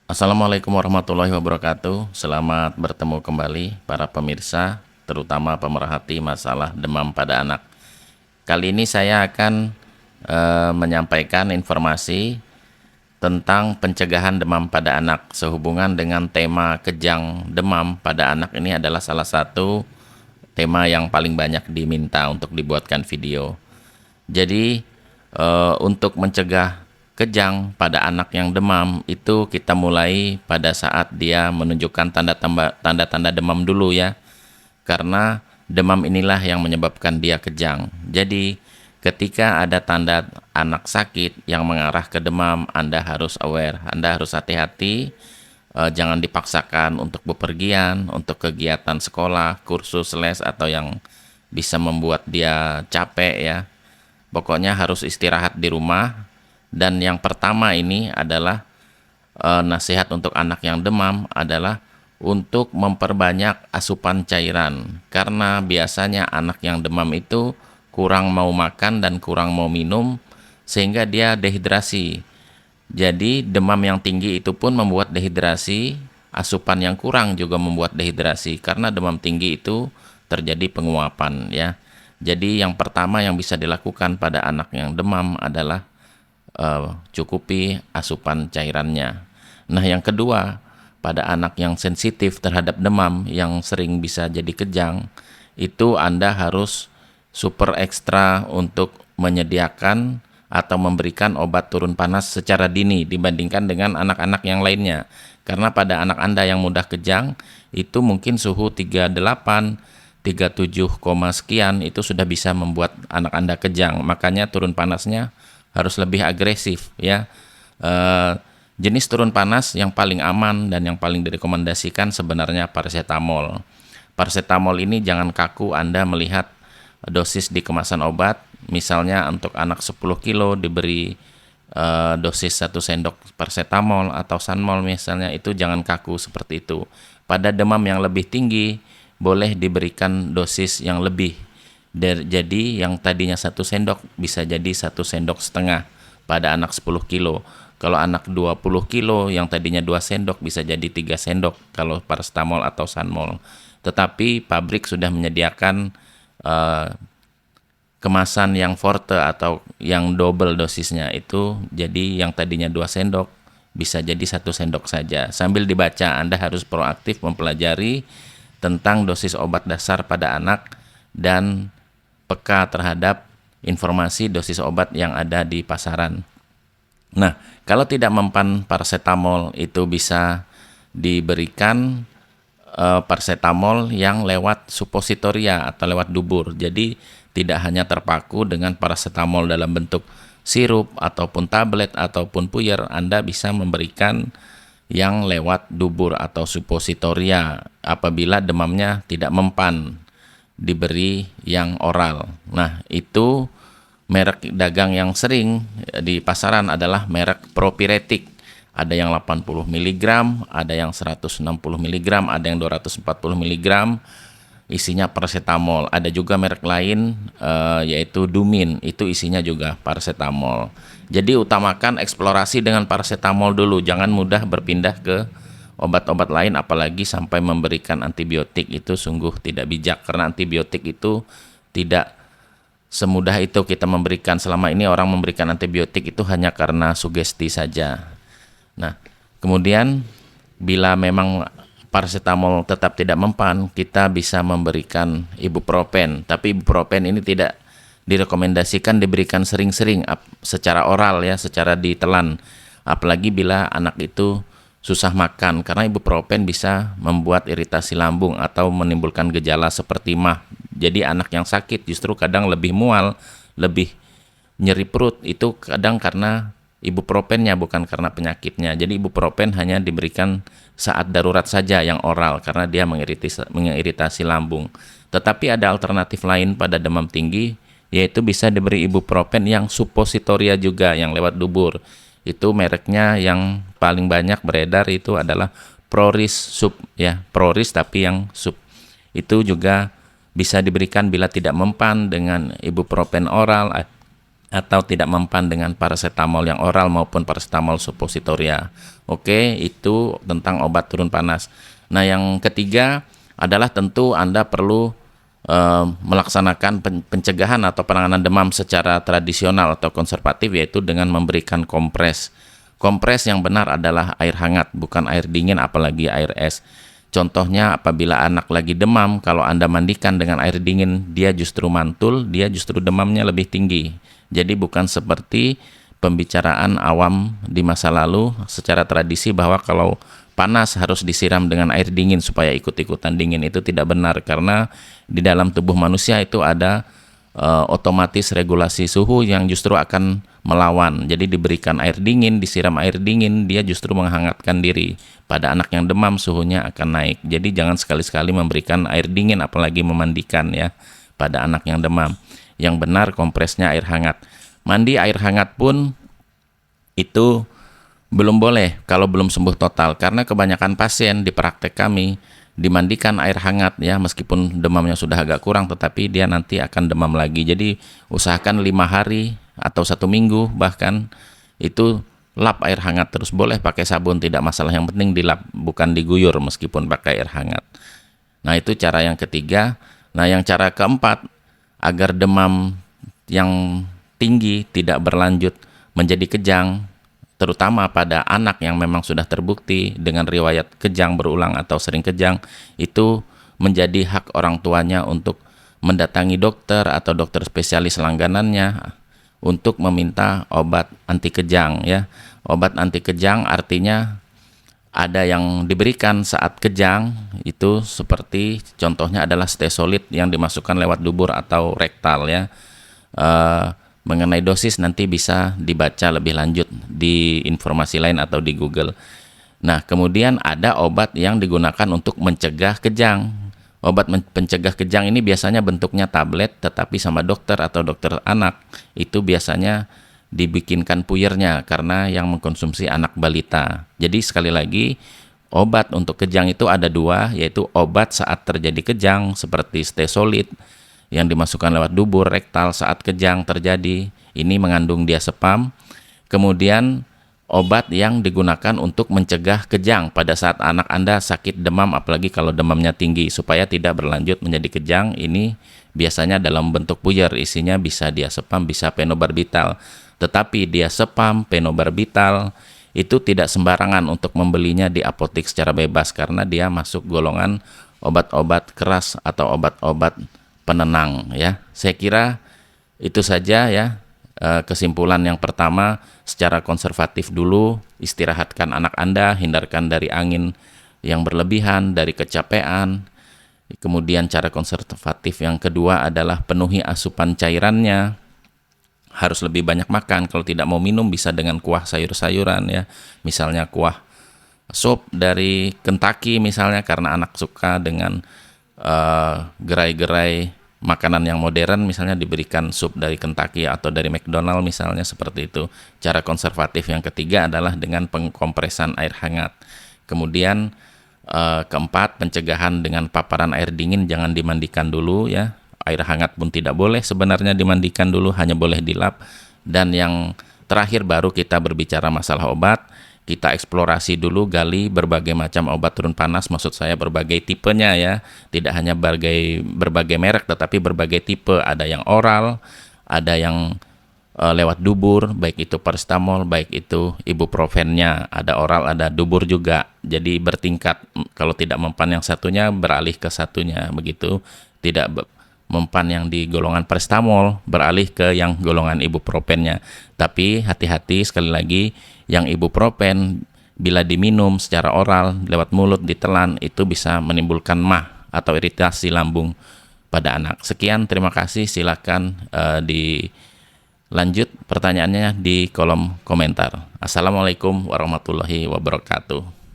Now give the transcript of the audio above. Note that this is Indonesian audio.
Assalamualaikum warahmatullahi wabarakatuh. Selamat bertemu kembali para pemirsa, terutama pemerhati masalah demam pada anak. Kali ini saya akan menyampaikan informasi tentang pencegahan demam pada anak. Sehubungan dengan tema kejang demam pada anak, ini adalah salah satu tema yang paling banyak diminta untuk dibuatkan video. Jadi untuk mencegah kejang pada anak yang demam itu kita mulai pada saat dia menunjukkan tanda-tanda demam dulu ya. Karena demam inilah yang menyebabkan dia kejang. Jadi ketika ada tanda anak sakit yang mengarah ke demam, Anda harus aware, Anda harus hati-hati. Jangan dipaksakan untuk bepergian, untuk kegiatan sekolah, kursus les atau yang bisa membuat dia capek ya. Pokoknya harus istirahat di rumah. Dan yang pertama ini adalah nasihat untuk anak yang demam adalah untuk memperbanyak asupan cairan. Karena biasanya anak yang demam itu kurang mau makan dan kurang mau minum sehingga dia dehidrasi. Jadi demam yang tinggi itu pun membuat dehidrasi, asupan yang kurang juga membuat dehidrasi. Karena demam tinggi itu terjadi penguapan ya. Jadi yang pertama yang bisa dilakukan pada anak yang demam adalah cukupi asupan cairannya. Nah, yang kedua, pada anak yang sensitif terhadap demam yang sering bisa jadi kejang, itu Anda harus super ekstra untuk menyediakan atau memberikan obat turun panas secara dini dibandingkan dengan anak-anak yang lainnya. Karena pada anak Anda yang mudah kejang, itu mungkin suhu 38, 37, sekian itu sudah bisa membuat anak Anda kejang. Makanya turun panasnya harus lebih agresif ya. Jenis turun panas yang paling aman dan yang paling direkomendasikan sebenarnya paracetamol. Paracetamol ini jangan kaku Anda melihat dosis di kemasan obat. Misalnya untuk anak 10 kilo diberi dosis 1 sendok paracetamol atau sanmol misalnya, itu jangan kaku seperti itu. Pada demam yang lebih tinggi boleh diberikan dosis yang lebih. Jadi yang tadinya 1 sendok bisa jadi 1,5 sendok pada anak 10 kilo. Kalau anak 20 kilo yang tadinya 2 sendok bisa jadi 3 sendok kalau paracetamol atau sanmol. Tetapi pabrik sudah menyediakan kemasan yang forte atau yang double dosisnya, itu jadi yang tadinya 2 sendok bisa jadi 1 sendok saja. Sambil dibaca, Anda harus proaktif mempelajari tentang dosis obat dasar pada anak dan peka terhadap informasi dosis obat yang ada di pasaran. Nah, kalau tidak mempan paracetamol, itu bisa diberikan paracetamol yang lewat supositoria atau lewat dubur. Jadi tidak hanya terpaku dengan paracetamol dalam bentuk sirup ataupun tablet ataupun puyer, Anda bisa memberikan yang lewat dubur atau supositoria apabila demamnya tidak mempan, diberi yang oral. Nah, itu merek dagang yang sering di pasaran adalah merek propiretik. Ada yang 80 mg, ada yang 160 mg, ada yang 240 mg, isinya paracetamol. Ada juga merek lain yaitu Dumin, itu isinya juga paracetamol. Jadi utamakan eksplorasi dengan paracetamol dulu, jangan mudah berpindah ke obat-obat lain, apalagi sampai memberikan antibiotik. Itu sungguh tidak bijak, karena antibiotik itu tidak semudah itu kita memberikan. Selama ini orang memberikan antibiotik itu hanya karena sugesti saja. Nah, kemudian bila memang paracetamol tetap tidak mempan, kita bisa memberikan ibuprofen. Tapi ibuprofen ini tidak direkomendasikan diberikan sering-sering secara oral ya, secara ditelan. Apalagi bila anak itu susah makan, karena ibuprofen bisa membuat iritasi lambung atau menimbulkan gejala seperti MAH. Jadi anak yang sakit justru kadang lebih mual, lebih nyeri perut, itu kadang karena ibuprofennya, bukan karena penyakitnya. Jadi ibuprofen hanya diberikan saat darurat saja yang oral karena dia mengiritasi lambung. Tetapi ada alternatif lain pada demam tinggi, yaitu bisa diberi ibuprofen yang supositoria juga, yang lewat dubur. Itu mereknya yang paling banyak beredar itu adalah Proris Sub ya, Proris tapi yang sub. Itu juga bisa diberikan bila tidak mempan dengan ibuprofen oral atau tidak mempan dengan paracetamol yang oral maupun paracetamol suppositoria. Oke, itu tentang obat turun panas. Nah, yang ketiga adalah tentu Anda perlu melaksanakan pencegahan atau penanganan demam secara tradisional atau konservatif, yaitu dengan memberikan kompres. Kompres yang benar adalah air hangat, bukan air dingin apalagi air es. Contohnya apabila anak lagi demam, kalau Anda mandikan dengan air dingin, dia justru mantul, dia justru demamnya lebih tinggi. Jadi bukan seperti pembicaraan awam di masa lalu secara tradisi bahwa kalau panas harus disiram dengan air dingin supaya ikut-ikutan dingin. Itu tidak benar, karena di dalam tubuh manusia itu ada otomatis regulasi suhu yang justru akan melawan. Jadi diberikan air dingin, disiram air dingin, dia justru menghangatkan diri. Pada anak yang demam suhunya akan naik. Jadi jangan sekali-sekali memberikan air dingin apalagi memandikan ya pada anak yang demam. Yang benar kompresnya air hangat. Mandi air hangat pun itu belum boleh kalau belum sembuh total, karena kebanyakan pasien di praktek kami dimandikan air hangat ya, meskipun demamnya sudah agak kurang tetapi dia nanti akan demam lagi. Jadi usahakan 5 hari atau 1 minggu bahkan itu lap air hangat terus. Boleh pakai sabun, tidak masalah, yang penting dilap, bukan diguyur meskipun pakai air hangat. Nah, itu cara yang ketiga. Nah, yang cara keempat, agar demam yang tinggi tidak berlanjut menjadi kejang, terutama pada anak yang memang sudah terbukti dengan riwayat kejang berulang atau sering kejang, itu menjadi hak orang tuanya untuk mendatangi dokter atau dokter spesialis langganannya untuk meminta obat anti kejang ya. Obat anti kejang artinya ada yang diberikan saat kejang, itu seperti contohnya adalah stesolid yang dimasukkan lewat dubur atau rektal ya. Mengenai dosis nanti bisa dibaca lebih lanjut di informasi lain atau di Google. Nah, kemudian ada obat yang digunakan untuk mencegah kejang. Obat pencegah kejang ini biasanya bentuknya tablet, tetapi sama dokter atau dokter anak itu biasanya dibikinkan puyernya karena yang mengkonsumsi anak balita. Jadi sekali lagi, obat untuk kejang itu ada 2, yaitu obat saat terjadi kejang seperti stesolid yang dimasukkan lewat dubur rektal saat kejang terjadi, ini mengandung diazepam. Kemudian obat yang digunakan untuk mencegah kejang pada saat anak Anda sakit demam, apalagi kalau demamnya tinggi, supaya tidak berlanjut menjadi kejang, ini biasanya dalam bentuk puyer, isinya bisa diazepam, bisa phenobarbital. Tetapi diazepam, phenobarbital itu tidak sembarangan untuk membelinya di apotek secara bebas, karena dia masuk golongan obat-obat keras atau obat-obat penenang ya. Saya kira itu saja ya. Kesimpulan yang pertama, secara konservatif dulu, istirahatkan anak Anda, hindarkan dari angin yang berlebihan, dari kecapean. Kemudian cara konservatif yang kedua adalah penuhi asupan cairannya, harus lebih banyak makan. Kalau tidak mau minum bisa dengan kuah sayur-sayuran ya, misalnya kuah sup dari Kentucky misalnya, karena anak suka dengan gerai-gerai makanan yang modern, misalnya diberikan sup dari Kentucky atau dari McDonald misalnya, seperti itu. Cara konservatif yang ketiga adalah dengan pengkompresan air hangat. Kemudian keempat, pencegahan dengan paparan air dingin, jangan dimandikan dulu ya. Air hangat pun tidak boleh sebenarnya dimandikan dulu, hanya boleh dilap. Dan yang terakhir baru kita berbicara masalah obat. Kita eksplorasi dulu, gali berbagai macam obat turun panas, maksud saya berbagai tipenya ya, tidak hanya berbagai merek, tetapi berbagai tipe. Ada yang oral, ada yang lewat dubur, baik itu paracetamol, baik itu ibuprofennya, ada oral, ada dubur juga. Jadi bertingkat, kalau tidak mempan yang satunya beralih ke satunya, begitu. Tidak mempan yang di golongan paracetamol beralih ke yang golongan ibuprofennya. Tapi hati-hati, sekali lagi, yang ibuprofen bila diminum secara oral lewat mulut ditelan itu bisa menimbulkan MAH atau iritasi lambung pada anak. Sekian, terima kasih. Silakan dilanjut pertanyaannya di kolom komentar. Assalamualaikum warahmatullahi wabarakatuh.